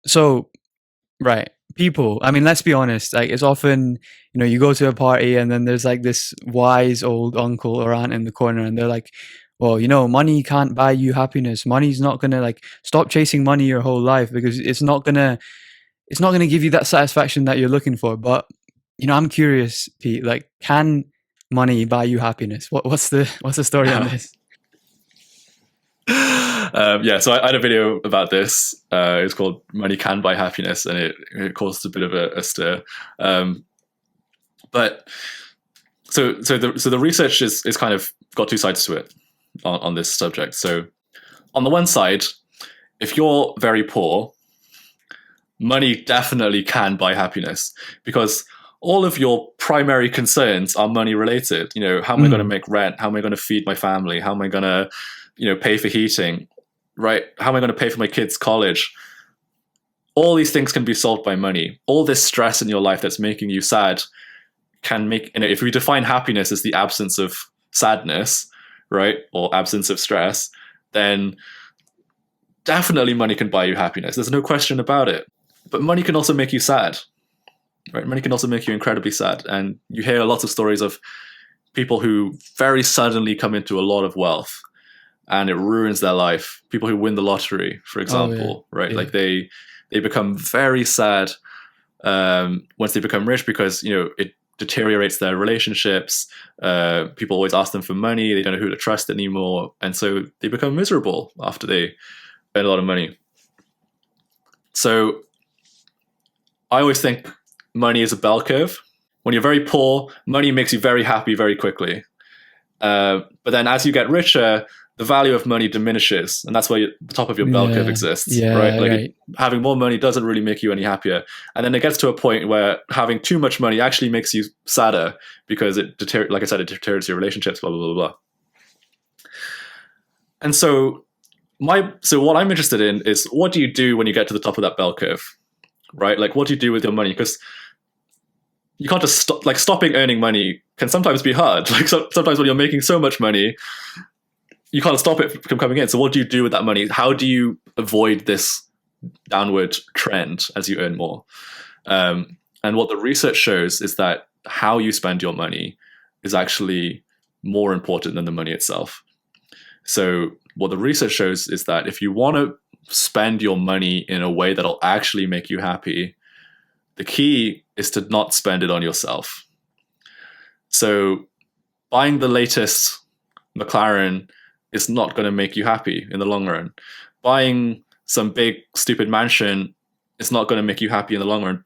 So, right. People, I mean, let's be honest, like it's often, you go to a party and then there's like this wise old uncle or aunt in the corner and they're like, well, money can't buy you happiness. Money's not gonna like stop chasing money your whole life because it's not gonna give you that satisfaction that you're looking for. But, I'm curious, Pete, like can money buy you happiness? What's the story on this? So I had a video about this. It's called "Money Can Buy Happiness," and it caused a bit of a stir. But the research is kind of got two sides to it on this subject. So on the one side, if you're very poor, money definitely can buy happiness because all of your primary concerns are money related. How am I going to make rent? How am I going to feed my family? How am I going to, pay for heating? Right? How am I going to pay for my kids' college? All these things can be solved by money. All this stress in your life that's making you sad can make, if we define happiness as the absence of sadness, right? Or absence of stress, then definitely money can buy you happiness. There's no question about it. But money can also make you sad, right? Money can also make you incredibly sad. And you hear lots of stories of people who very suddenly come into a lot of wealth and it ruins their life. People who win the lottery, for example, right? Yeah. Like they become very sad once they become rich because, it deteriorates their relationships. People always ask them for money. They don't know who to trust anymore. And so they become miserable after they earn a lot of money. So I always think money is a bell curve. When you're very poor, money makes you very happy very quickly. But then as you get richer, the value of money diminishes. And that's why the top of your bell curve exists, right? Like right. Having more money doesn't really make you any happier. And then it gets to a point where having too much money actually makes you sadder because it deteriorates your relationships, blah, blah, blah, blah. And so what I'm interested in is what do you do when you get to the top of that bell curve, right? Like what do you do with your money? Because you can't just stop, like stopping earning money can sometimes be hard. Like sometimes when you're making so much money, you can't stop it from coming in. So what do you do with that money? How do you avoid this downward trend as you earn more? And what the research shows is that how you spend your money is actually more important than the money itself. So what the research shows is that if you want to spend your money in a way that'll actually make you happy, the key is to not spend it on yourself. So buying the latest McLaren is not going to make you happy in the long run. Buying some big stupid mansion is not going to make you happy in the long run.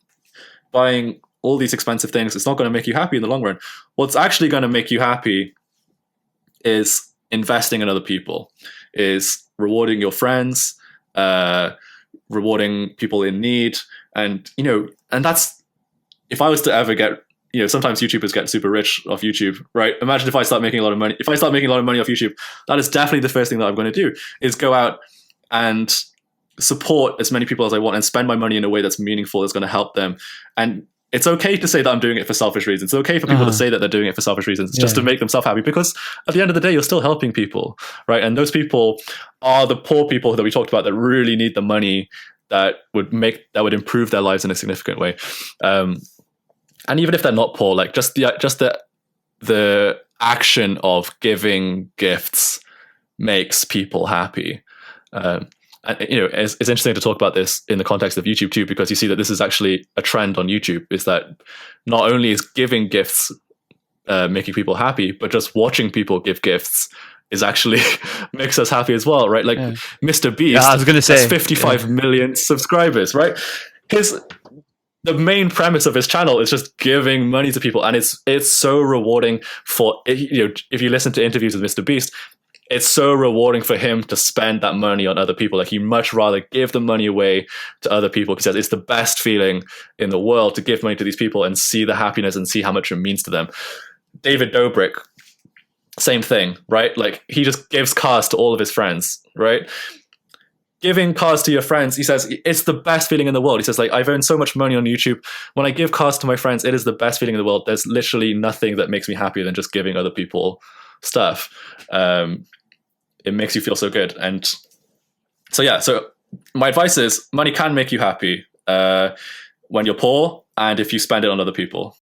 Buying all these expensive things, it's not going to make you happy in the long run. What's actually going to make you happy is investing in other people, is rewarding your friends, rewarding people in need. And, and that's, if I was to ever get, sometimes YouTubers get super rich off YouTube, right? Imagine if I start making a lot of money. If I start making a lot of money off YouTube, that is definitely the first thing that I'm going to do is go out and support as many people as I want and spend my money in a way that's meaningful, that's going to help them. And it's okay to say that I'm doing it for selfish reasons. It's okay for people to say that they're doing it for selfish reasons, just to make themselves happy, because at the end of the day, you're still helping people, right? And those people are the poor people that we talked about that really need the money that would improve their lives in a significant way. And even if they're not poor, like just the action of giving gifts makes people happy. And, it's interesting to talk about this in the context of YouTube too, because you see that this is actually a trend on YouTube, is that not only is giving gifts making people happy, but just watching people give gifts is actually makes us happy as well, right? Like Mr. Beast, I was going to say, has 55 million subscribers, right? The main premise of his channel is just giving money to people, and it's so rewarding for, if you listen to interviews with Mr. Beast, it's so rewarding for him to spend that money on other people. Like he'd much rather give the money away to other people. He says it's the best feeling in the world to give money to these people and see the happiness and see how much it means to them. David Dobrik, same thing, right? Like he just gives cars to all of his friends, right? Giving cars to your friends, he says, it's the best feeling in the world. He says, like, I've earned so much money on YouTube. When I give cars to my friends, it is the best feeling in the world. There's literally nothing that makes me happier than just giving other people stuff. It makes you feel so good. And so my advice is money can make you happy when you're poor and if you spend it on other people.